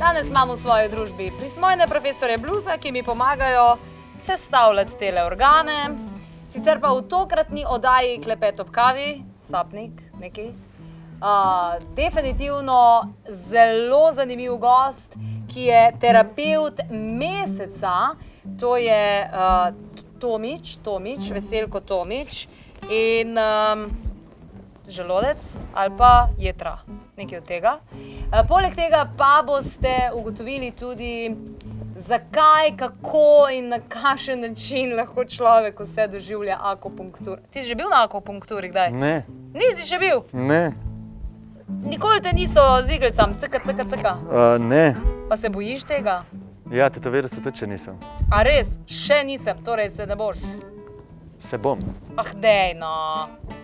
Danes imam v svoji družbi prismojne profesorje bluza, ki mi pomagajo sestavljati tele organe. Sicer pa v tokratni oddaji Klepet ob kavi, sapnik neki, definitivno zelo zanimiv gost, ki je terapevt meseca, to je Tomič, Veselko Tomič in želodec ali pa jetra, nekaj od tega. Poleg tega pa boste ugotovili tudi, zakaj, kako in na kakšen način lahko človek vse doživlja akupunkturo. Ti si že bil na akupunkturi kdaj? Ne. Nisi še bil? Ne. Nikoli te niso z iglicam, cka? Ne. Pa se bojiš tega? Ja, tetoviral se tudi še nisem. A res? Še nisem, torej se ne boš? Se bom. Ah, dej no,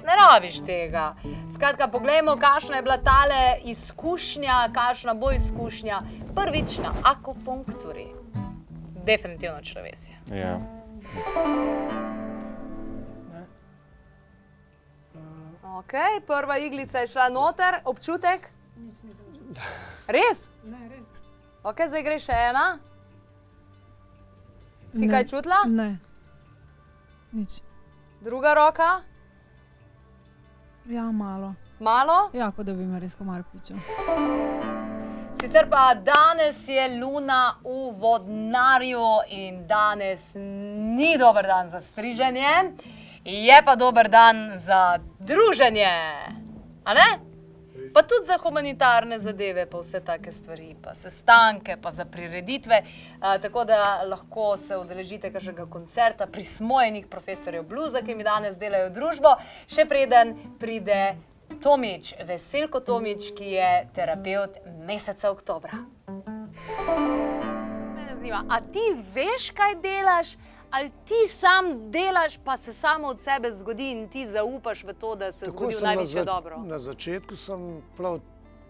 ne rabiš tega. Skratka, poglejmo, kakšna je bila tale izkušnja, kakšna bo izkušnja prvič na akupunkturi. Definitivno črevesje. Ja. Ok, prva iglica je šla noter, občutek? Res? Ne, res. Ok, zdaj gre še ena. Si kaj čutila? Ne. Nič. Druga roka? Ja, malo. Malo? Ja, kot da bi me res komar pičil. Sicer pa danes je luna v vodnarju in danes ni dober dan za striženje, je pa dober dan za druženje, a ne? Pa tudi za humanitarne zadeve, pa vse take stvari, pa sestanke, pa za prireditve, tako da lahko se udeležite kakšnega koncerta prismojenih profesorjev bluza, ki mi danes delajo družbo, še preden pride Tomič, Veselko Tomič, ki je terapevt meseca oktobra. Mene zanima, a ti veš, kaj delaš? Ali ti sam delaš, pa se samo od sebe zgodi in ti zaupaš v to, da se zgodi v največje dobro? Na začetku sem prav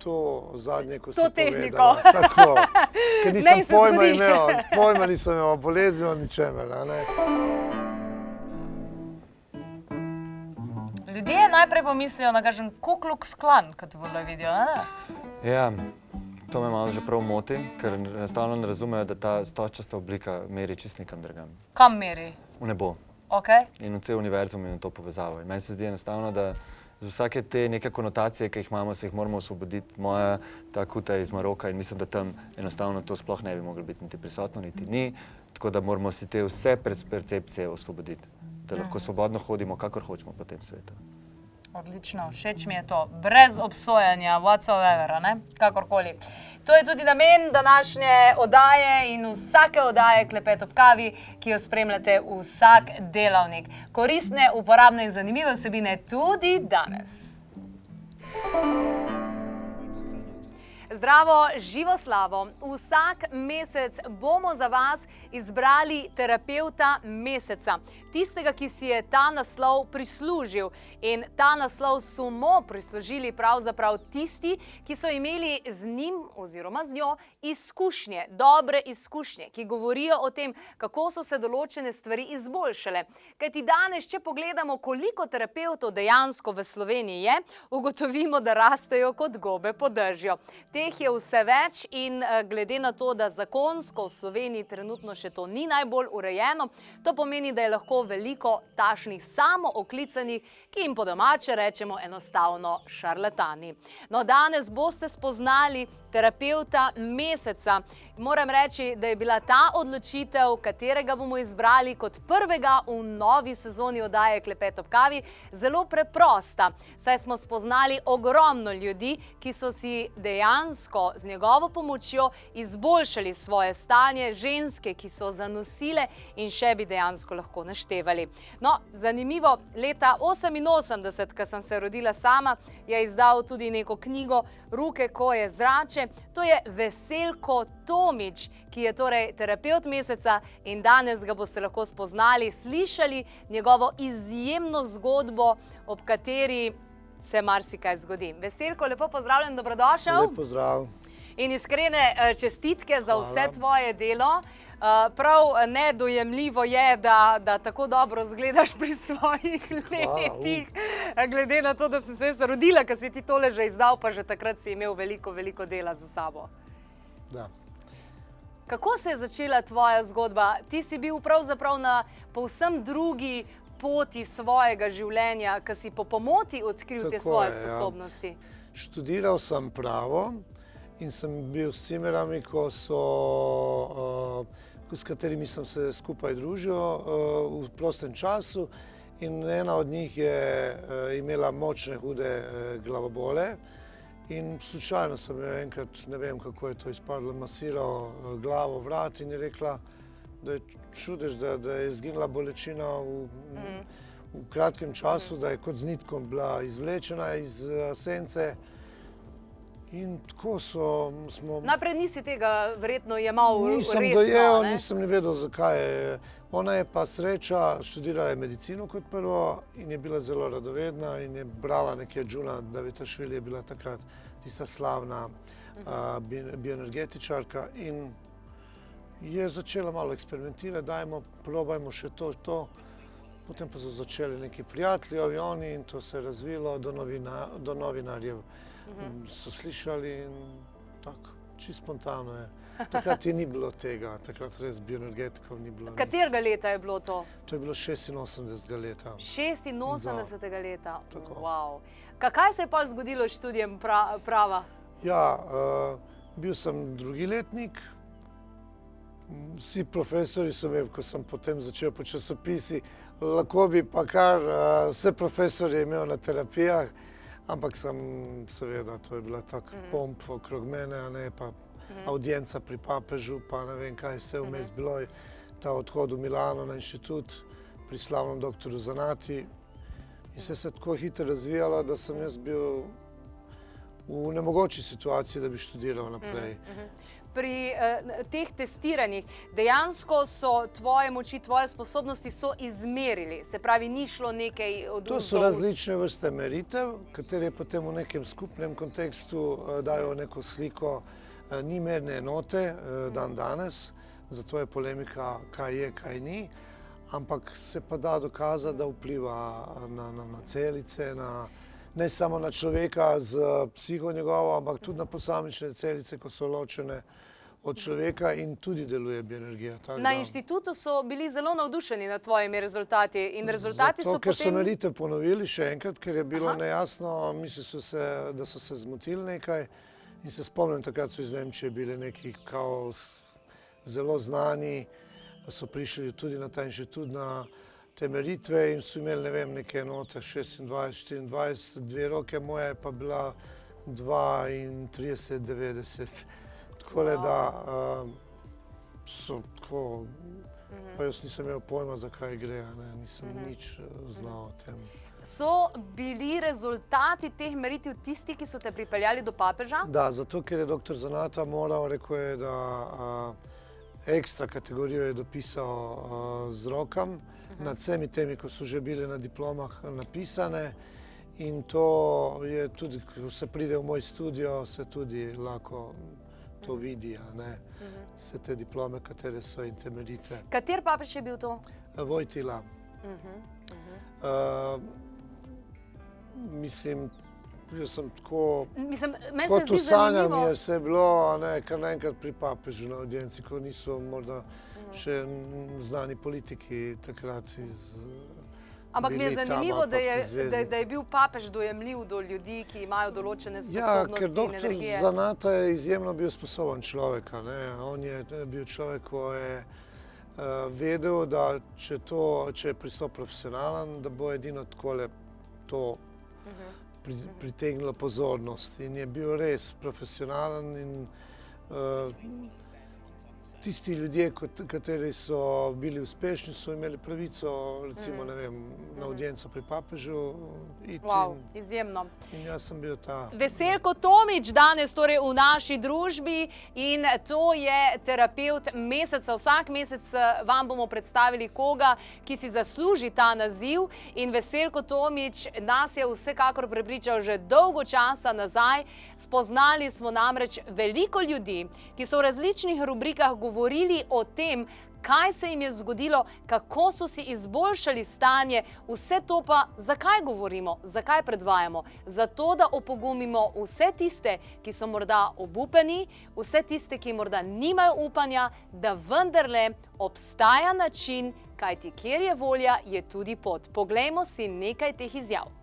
to zadnje, ko si To povedala. tehniko. Tako, ker Naj nisem se pojma zgodi. imel, pojma nisem imel o bolezni, o ničemer. a ne. Ljudje najprej pomislijo na kakšen Ku Klux Klan, kot tole vidijo, ne? Ja, to me malo že prav moti, ker enostavno ne razumejo, da ta stožčasta oblika meri čist nekam drugam. Kam meri? V nebo. Ok? In v cel univerzum in v to povezavo. In meni se zdi enostavno, da z vsake te neke konotacije, ki jih imamo, se jih moramo osvoboditi. Moja ta kuta je iz Maroka in mislim, da tam enostavno to sploh ne bi moglo biti niti prisotno, niti ni. Tako da moramo si te vse percepcije osvoboditi, da lahko svobodno hodimo, kakor hočemo po tem svetu. Odlično, všeč mi je to. Brez obsojanja, whatsoever, ne? Kakorkoli. To je tudi namen današnje oddaje in vsake oddaje Klepet ob kavi, ki jo spremljate vsak delavnik. Koristne, uporabne in zanimive vsebine tudi danes. Zdravo, živo slavo. Vsak mesec bomo za vas izbrali terapevta meseca. Tistega, ki si je ta naslov prislužil. In ta naslov smo prislužili pravzaprav tisti, ki so imeli z njim oziroma z njo izkušnje, dobre izkušnje, ki govorijo o tem, kako so se določene stvari izboljšale. Kajti danes, če pogledamo, koliko terapevtov dejansko v Sloveniji je, ugotovimo, da rastejo kot gobe po dežju. Teh je vse več in glede na to, da zakonsko v Sloveniji trenutno še to ni najbolj urejeno, to pomeni, da je lahko veliko takšnih samooklicanih, ki jim po domače rečemo enostavno šarlatani. No, danes boste spoznali terapevta meseca. Moram reči, da je bila ta odločitev, katerega bomo izbrali kot prvega v novi sezoni oddaje Klepet ob kavi, zelo preprosta. Saj smo spoznali ogromno ljudi, ki so si dejansko z njegovo pomočjo izboljšali svoje stanje, ženske, ki so zanosile in še bi dejansko lahko naštevali. No, zanimivo, leta 1988, ko sem se rodila sama, je izdal tudi neko knjigo Ruke, koje, zrače. To je Veselko Tomič, ki je torej terapevt meseca in danes ga boste lahko spoznali, slišali njegovo izjemno zgodbo, ob kateri se marsikaj zgodi. Veselko, lepo pozdravljen, dobrodošel. Lep pozdrav. In iskrene čestitke za vse tvoje delo. Prav nedojemljivo je, da tako dobro izgledaš pri svojih letih. Glede na to, da si se rodila, ko si ti tole že izdal, pa že takrat si imel veliko dela za sabo. Da. Kako se je začela tvoja zgodba? Ti si bil pravzaprav na povsem drugi poti svojega življenja, ko si po pomoti odkril te Tako svoje je, ja. sposobnosti. Študiral sem pravo in sem bil s cimerami, s katerimi sem se skupaj družil v prostem času. In ena od njih je imela močne, hude glavobole. In slučajno sem jo enkrat, ne vem kako je to izpadlo, masiral glavo, vrat in je rekla, da je čudež, da je izginila bolečina v kratkem času, da je kot z nitkom bila izvlečena iz sence. In tako smo... Najprej nisi tega verjetno jemal resno, Nisem dojel, nisem ne vedel, zakaj je. Ona je pa sreča, študirala je medicino kot prvo in je bila zelo radovedna in je brala nekje Džuna Davitašvili, je bila takrat tista slavna bioenergetičarka in je začela malo eksperimentirati, probajmo še to. Potem pa so začeli neki prijatelji, avioni in to se je razvilo do novinarjev. So slišali in tako, čisto spontano je. Takrat je ni bilo tega, takrat res bioenergetikov ni bilo. Katerega leta je bilo to? To je bilo 86. leta. 86. leta? Tako. Wow. Kaj se je pa zgodilo s študijem prava? Ja, bil sem drugi letnik. Vsi profesori so me, ko sem potem začel po časopisi, lahko bi pa kar vse profesorje imel na terapijah, ampak sem seveda, to je bila tak pomp okrog mene, a ne pa audienca pri papežu, pa ne vem kaj vse vmes bilo. Ta odhod v Milano na inštitut pri slavnem doktoru Zanati. In se je tako hitro razvijalo, da sem jaz bil v nemogoči situaciji, da bi študiral naprej. Pri teh testiranjih dejansko so tvoje moči, tvoje sposobnosti so izmerili, se pravi, ni šlo nekaj od To so različne vrste meritev, katere potem v nekem skupnem kontekstu dajo neko sliko. Ni merne enote dan danes, zato je polemika, kaj je, kaj ni, ampak se pa da dokazati, da vpliva na celice, ne samo na človeka z psiho njegovo, ampak tudi na posamične celice, ko so ločene od človeka in tudi deluje bioenergija. Na inštitutu so bili zelo navdušeni nad tvojimi rezultati in rezultati so potem... Zato, ker so potem... meritev ponovili še enkrat, ker je bilo nejasno, mislili so se, da so se zmotili nekaj. In se spomnim, takrat so iz Nemčije bili neki kao zelo znani, so prišli tudi na ta inštitut na te meritve in so imeli, ne vem, neke enote 26, 24, 2 roke, moja je pa bila 32, 90. Tako da so tako, pa jaz nisem imel pojma, za kaj gre, nisem nič znal o tem. So bili rezultati teh meritev tisti, ki so te pripeljali do papeža? Da, zato ker je doktor Zanata moral, rekel je, da ekstra kategorijo je dopisal z rokam nad vsemi temi, ko so že bili na diplomah napisane. In to je tudi, ko se pride v moj studio, se tudi lahko to vidi, vse te diplome, katere so in te meritve. Kater papež je bil to? Vojtila. Mislim, jaz sem tako, kot v sanjah mi je vse bilo, kar naenkrat pri papežu na audienci, ko niso morda še znani politiki takrat iz... Ampak mi je zanimivo, da je bil papež dojemljiv do ljudi, ki imajo določene sposobnosti in energije. Ja, ker doktor Zanata je izjemno bil sposoben človek. On je bil človek, ko je vedel, da če je pristop profesionalen, da bo edino takole to pritegnilo pozornost. In je bil res profesionalen in tisti ljudje, kateri so bili uspešni, so imeli pravico, recimo, ne vem, na audienco pri papežu iti. Wow, izjemno. In jaz sem bil ta... Veselko Tomič danes torej v naši družbi in to je terapevt meseca. Vsak mesec vam bomo predstavili koga, ki si zasluži ta naziv in Veselko Tomič nas je vsekakor prepričal že dolgo časa nazaj. Spoznali smo namreč veliko ljudi, ki so v različnih rubrikah govorili o tem, kaj se jim je zgodilo, kako so si izboljšali stanje, vse to pa zakaj govorimo, zakaj predvajamo? Zato, da opogumimo vse tiste, ki so morda obupani, vse tiste, ki morda nimajo upanja, da vendarle obstaja način, kajti kjer je volja, je tudi pot. Poglejmo si nekaj teh izjav.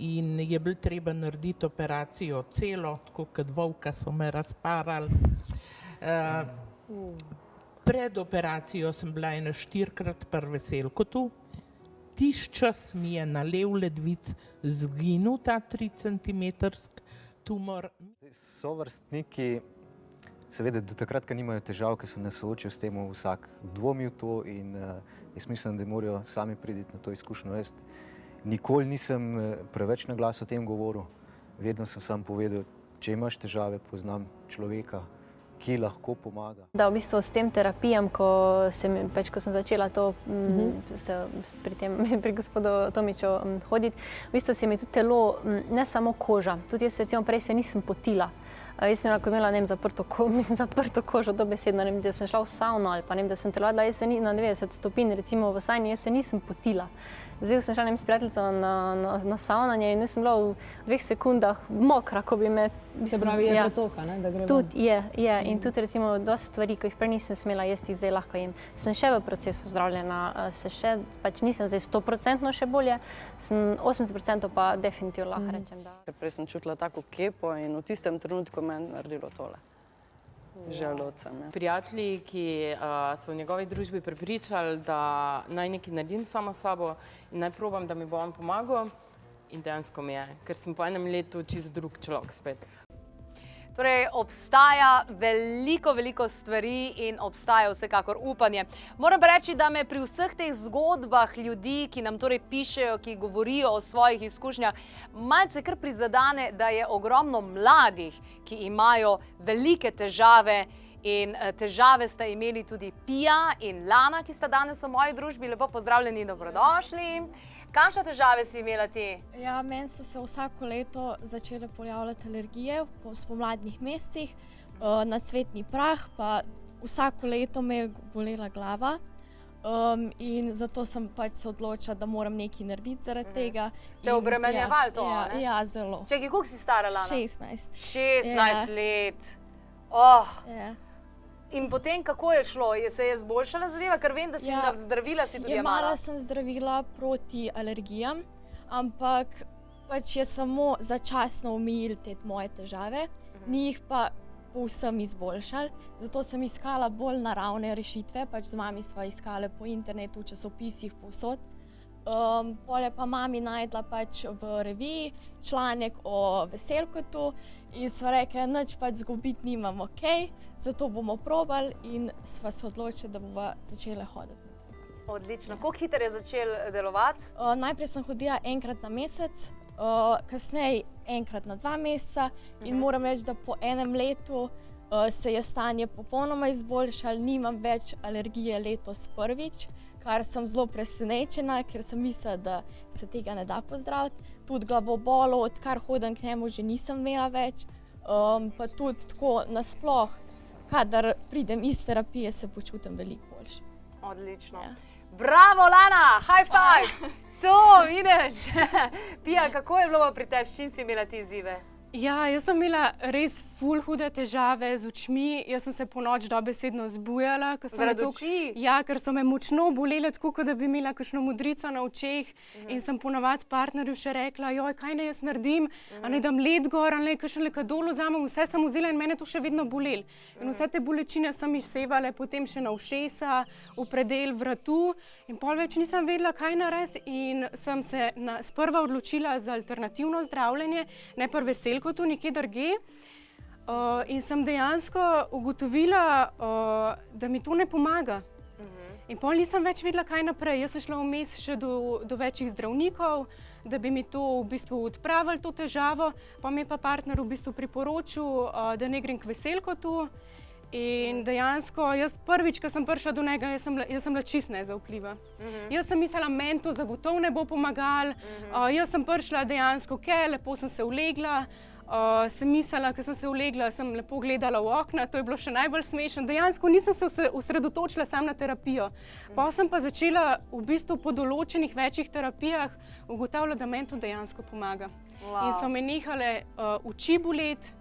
In je bilo treba narediti operacijo celo, tako kot volka so me razparali. Pred operacijo sem bila 4-krat pri Veselkotu. Tisti čas mi je na lev ledvic zginil ta 3 centimetrski tumor. Sovrstniki seveda do takrat, ko nimajo težav, ki se ne soočijo s tem, vsak dvomi v to in jaz mislim, da morajo sami priti na to izkušnjo. Jaz nikoli nisem preveč na glas o tem govoril. Vedno sem sam povedal, če imaš težave, poznam človeka, ki lahko pomaga. Da v bistvu s tem terapijam, ko sem začela to pri gospodu Tomiču hoditi, v bistvu se mi tudi telo, ne samo koža, tudi jaz recimo prej se nisem potila. Jaz sem imela, ne vem, zaprto kožo, dobesedno, ne vem, da sem šla v savno ali pa ne vem, da sem telovadila, jaz se na 90 stopinj, recimo v sajni, jaz se nisem potila. Zdaj sem šla, ne vem, s prijateljico na savnanje in jaz sem bila v 2 sekundah mokra, ko bi me... Se pravi, je pretoka, ne, da gre ven. Tudi je. In tudi recimo dosti stvari, ko jih prej nisem smela jesti, zdaj lahko jem. Sem še v procesu zdravljena, nisem zdaj 100% še bolje, sem 80% pa definitivno lahko rečem, da... Prej sem čutila tako kepo in v tistem trenutku me je naredilo tole. Želodcem. Prijatelji, ki so v njegovi družbi prepričali, da naj nekaj naredim sama s sabo in naj probam, da mi bo on pomagal, in dejansko mi je, ker sem po enem letu čist drug človek spet. Torej, obstaja veliko stvari in obstaja vsekakor upanje. Moram pa reči, da me pri vseh teh zgodbah ljudi, ki nam torej pišejo, ki govorijo o svojih izkušnjah, malce kar prizadene, da je ogromno mladih, ki imajo velike težave in težave sta imeli tudi Pija in Lana, ki sta danes v moji družbi. Lepo pozdravljeni, dobrodošli. Kakšne težave si imela ti? Ja, meni so se vsako leto začele pojavljati alergije v spomladnih mesecih, na cvetni prah, pa vsako leto me je bolela glava. In zato sem pač se odločila, da moram nekaj narediti zaradi tega. Te obremenjevali to, ne? Ja, zelo. Čekaj, koliko si stara, Lana? 16. 16 let. In potem, kako je šlo? Se je zboljšala zadeva? Ker vem, da si zdravila si tudi jemala. Jemala sem zdravila proti alergijam, ampak pač je samo začasno omejil te moje težave, ni jih pa povsem izboljšal. Zato sem iskala bolj naravne rešitve, pač z mami sva iskala po internetu, v časopisih, povsod. Pol je pa mami najdla pač v reviji članek o Veselkotu in sva rekla, nič pač zgubiti nimam, okej, zato bomo probali in sva se odločila, da bova začela hoditi. Odlično. Koliko hitro je začel delovati? Najprej sem hodila enkrat na mesec, kasneje enkrat na 2 meseca in moram reči, da po enem letu se je stanje popolnoma izboljšalo, nimam več alergije letos prvič, kar sem zelo presenečena, ker sem mislila, da se tega ne da pozdraviti. Tudi glavobolov, odkar hodim k njemu, že nisem imela več. Pa tudi tako nasploh, kadar pridem iz terapije, se počutim veliko boljše. Odlično. Bravo, Lana! High five! To, vidiš! Pija, kako je bilo pri tebi? S čim si imela ti izzive? Ja, jaz sem imela res ful hude težave z očmi. Jaz sem se ponoči dobesedno zbujala. Zaradi oči? Ja, ker so me močno bolele, tako kot da bi imela kakšno modrico na očeh. In sem ponavadi partnerju še rekla, joj, kaj naj jaz naredim, a naj dam led gor, a naj kakšen lekadol vzamem, vse sem vzela in mene to še vedno bolelo. In vse te bolečine sem izsevale, potem še na ušesa, v predel vratu. In pol več nisem vedela, kaj narediti in sem se sprva odločila za alternativno zdravljenje, ne pa Veselkotu, nekje drugje. In sem dejansko ugotovila, da mi to ne pomaga. In pol nisem več vedela, kaj naprej. Jaz sem šla vmes še do večjih zdravnikov, da bi mi to v bistvu odpravili to težavo. Pa mi je pa partner v bistvu priporočil, da ne grem k Veselkotu. In dejansko, jaz prvič, ko sem prišla do njega, jaz sem bila čisto nezaupljiva. Jaz sem mislila, meni to zagotovo ne bo pomagalo. Jaz sem prišla dejansko, lepo sem se ulegla, sem mislila, ko sem se ulegla, sem lepo gledala v okna, to je bilo še najbolj smešno. Dejansko nisem se osredotočila samo na terapijo. Pa sem pa začela v bistvu po določenih večjih terapijah ugotavljati, da meni to dejansko pomaga. In so me nehale oči boleti,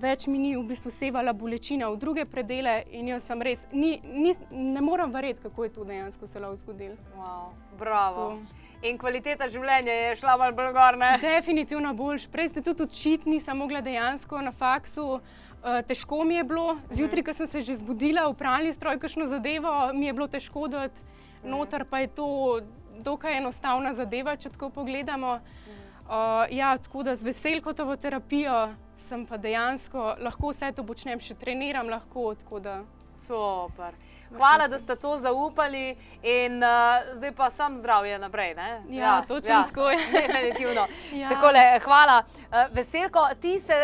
več mi ni v bistvu sevala bolečina v druge predele in jaz sem res, ne moram verjeti, kako je to dejansko se lahko zgodilo. Wow, bravo. In kvaliteta življenja je šla malo bolj gor, ne? Definitivno boljš. Prej ste tudi učiti, nisem mogla dejansko na faksu. Težko mi je bilo. Zjutraj, ko sem se že zbudila v pralni stroj, kakšno zadevo, mi je bilo težko dati. Noter pa je to dokaj enostavna zadeva, če tako pogledamo. Ja, tako da z veselkotovo terapijo sem pa dejansko, lahko vse to počnem, še treniram lahko, tako da... Super. Hvala, da ste to zaupali in zdaj pa sam zdravje naprej, ne? Ja, točno tako je. Definitivno. Takole, hvala. Veselko, ti se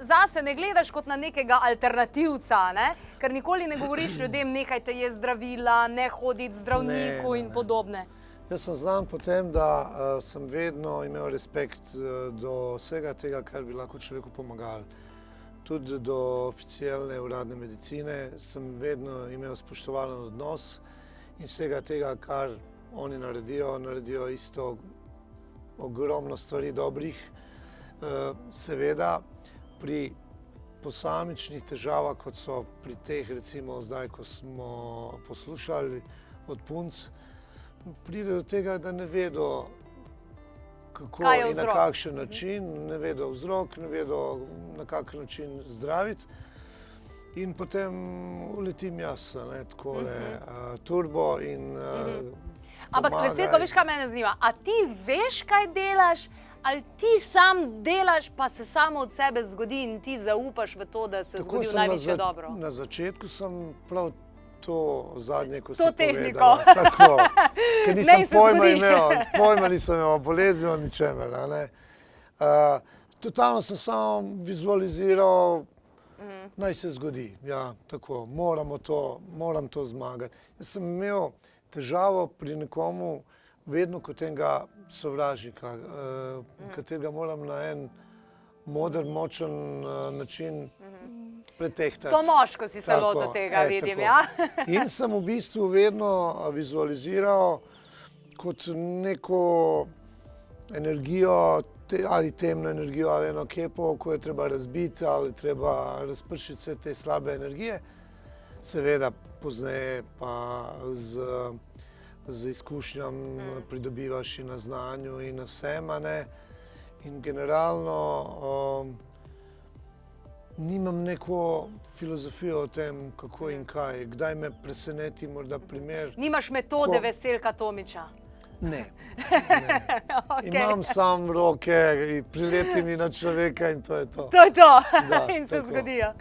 zase ne gledaš kot na nekega alternativca, ne? Ker nikoli ne govoriš ljudem, nekaj te je zdravila, ne hoditi zdravniku in podobne. Jaz sem znan po tem, da sem vedno imel respekt do vsega tega, kar bi lahko človeku pomagali. Tudi do oficialne uradne medicine sem vedno imel spoštovalen odnos in vsega tega, kar oni naredijo isto ogromno stvari dobrih. Seveda pri posamičnih težavah, kot so pri teh, recimo zdaj, ko smo poslušali od punc, pride do tega, da ne vedo, kako in na kakšen način, ne vedo vzrok, ne vedo na kakšen način zdraviti. In potem uletim jaz, takole, turbo in Ampak, Veselko, veš, kaj mene zanima? A ti veš, kaj delaš, ali ti sam delaš, pa se samo od sebe zgodi in ti zaupaš v to, da se zgodi v največje dobro? Na začetku sem prav to zadnje, ko si povedala. To tehniko. Tako, ker nisem pojma nisem imel o bolezni, o ničemer. Totalno sem samo vizualiziral, naj se zgodi. Ja, tako, moram to zmagati. Jaz sem imel težavo pri nekomu vedno kot enega sovražnika, katerega moram na en moder, močen način pretehtati. Po moško si se lotil tega, vidim, ja. In sem v bistvu vedno vizualiziral kot neko energijo, ali temno energijo, ali eno kepo, ko je treba razbiti, ali treba razpršiti vse te slabe energije. Seveda pozneje pa z izkušnjami pridobivaš in na znanju in na vsem, in generalno nimam neko filozofijo o tem, kako in kaj. Kdaj me preseneti morda primer. Nimaš metode Veselka Tomića? Ne. Imam sam roke, prilepim na človeka in to je to. To je to in se zgodijo.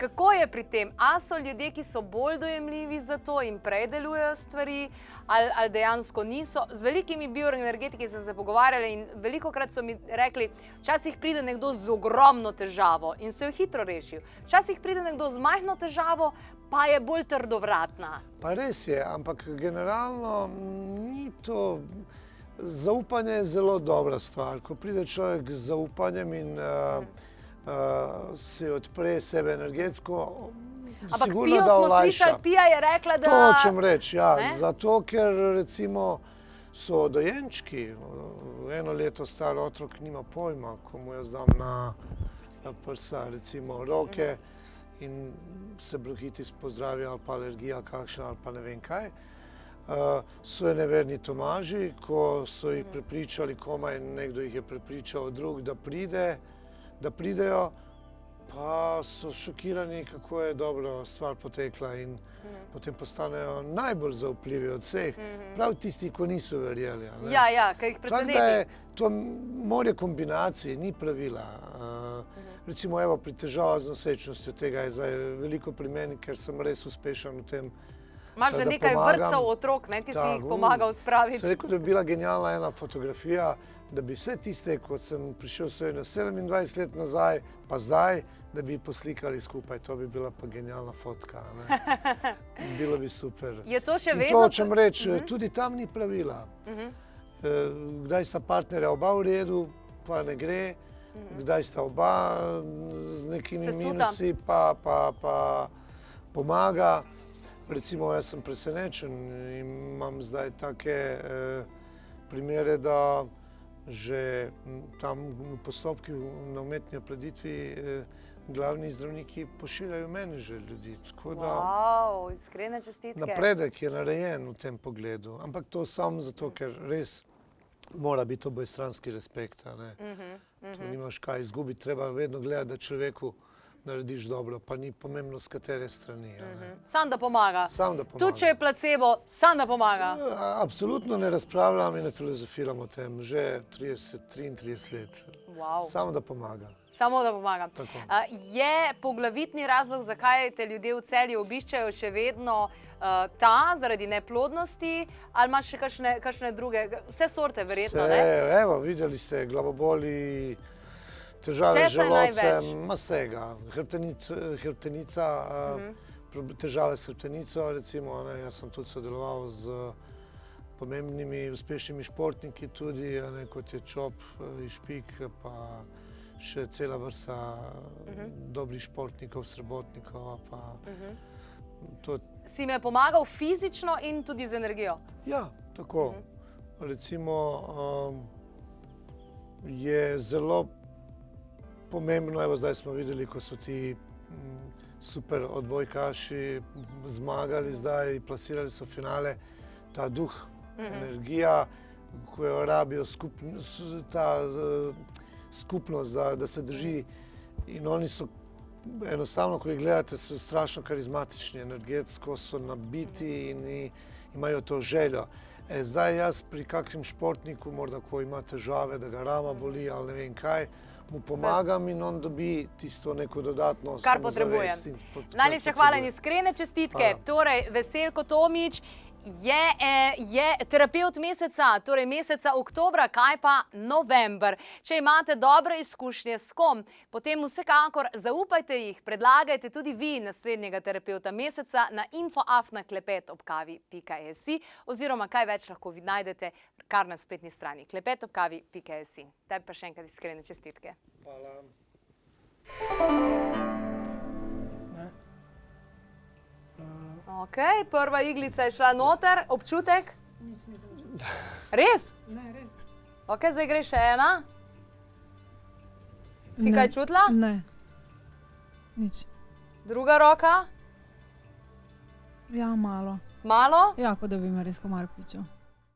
Kako je pri tem? A so ljudje, ki so bolj dojemljivi za to in predelujejo stvari, ali dejansko niso? Z velikimi bioenergetiki sem se pogovarjala in velikokrat so mi rekli, včasih pride nekdo z ogromno težavo in se jo hitro reši. Včasih pride nekdo z majhno težavo, pa je bolj trdovratna. Pa res je, ampak generalno ni to... Zaupanje je zelo dobra stvar. Ko pride človek z zaupanjem in se odpre sebe energetsko, ampak sigurno Pijo da smo olajša. slišali, Pija je rekla, da... To hočem reči, ja. Zato, ker recimo so dojenčki, 1 leto star otrok nima pojma, ko mu jaz dam na prsa, recimo roke in se bronhitis pozdravi ali pa alergija kakšna ali pa ne vem kaj. So neverni Tomaži, ko so jih prepričali, komaj nekdo jih je prepričal drug, da pridejo, pa so šokirani, kako je dobro stvar potekla in potem postanejo najbolj zaupljivi od vseh. Prav tisti, ko niso verjeli. Ja, ker jih preseneti. To morje kombinacij, ni pravila. Recimo, evo, pri težavah z nosečnostjo tega je zdaj veliko pri meni, ker sem res uspešen v tem, imaš že nekaj vrtcev otrok, ki si jih pomagal spraviti. Sem rekel, da bi bila genialna ena fotografija, da bi vse tiste, kot sem prišel na 27 let nazaj, pa zdaj, da bi poslikali skupaj. To bi bila pa genialna fotka. Bilo bi super. Je to še vedno? In to hočem reči, tudi tam ni pravila. Kdaj sta partnerja oba v redu, pa ne gre. Kdaj sta oba z nekimi Sesuta. minusi, pa pomaga. Recimo, jaz sem presenečen in imam zdaj take primere, da že tam v postopkih na umetni oploditvi glavni zdravniki pošiljajo meni že ljudi. Tako da Wow, iskrene čestitke. napredek je narejen v tem pogledu, ampak to samo zato, ker res mora biti obojestranski respekt. a ne. Tu nimaš kaj izgubiti, treba vedno gledati, da človeku narediš dobro, pa ni pomembno z katere strani. a ne. Sam da pomaga. Sam da pomaga. Tudi če je placebo, sam da pomaga. Absolutno ne razpravljam in ne filozofiram o tem že 33 let. Wow. Samo da pomaga. Samo da pomaga. Tako. Je poglavitni razlog, zakaj te ljudje v Celju obiščajo še vedno ta, zaradi neplodnosti, ali imaš še kakšne druge, vse sorte verjetno, ne? Evo, videli ste, glavoboli, težave z Česa je največ? želodcem, ma vsega. Hrbtenica, težave s hrbtenico, recimo, ne, jaz sem tudi sodeloval z pomembnimi, uspešnimi športniki tudi, a ne, kot je Čop, Špik, pa še cela vrsta dobrih športnikov, srebotnikov, pa to. Si me pomagal fizično in tudi z energijo? Ja, tako. Recimo, je zelo pomembno, evo zdaj smo videli, ko so ti super odbojkaši zmagali zdaj, plasirali so finale, ta duh, energija, ko jo rabijo ta skupnost, da se drži. In oni so enostavno, ko jih gledate, so strašno karizmatični, energetsko so nabiti in imajo to željo. Zdaj jaz pri kakšnem športniku, morda ko ima težave, da ga rama boli ali ne vem kaj, mu pomagam in on dobi tisto neko dodatno Kar potrebuje. Najlepša hvala in iskrene čestitke. Hvala. Torej, Veselko Tomič je terapevt meseca, torej meseca oktobra, kaj pa november. Če imate dobre izkušnje s kom, potem vsekakor zaupajte jih, predlagajte tudi vi naslednjega terapevta meseca na info@klepetobkavi.si oziroma kaj več lahko vi najdete kar na spletni strani klepetobkavi.si. Tebi pa še enkrat iskrene čestitke. Hvala. Ok, prva iglica je šla noter, občutek? Res? Ne, res. Ok, zdaj gre še ena. Si kaj čutila? Ne. Nič. Druga roka? Ja, malo. Malo? Ja, kot da bi me res komar pičil.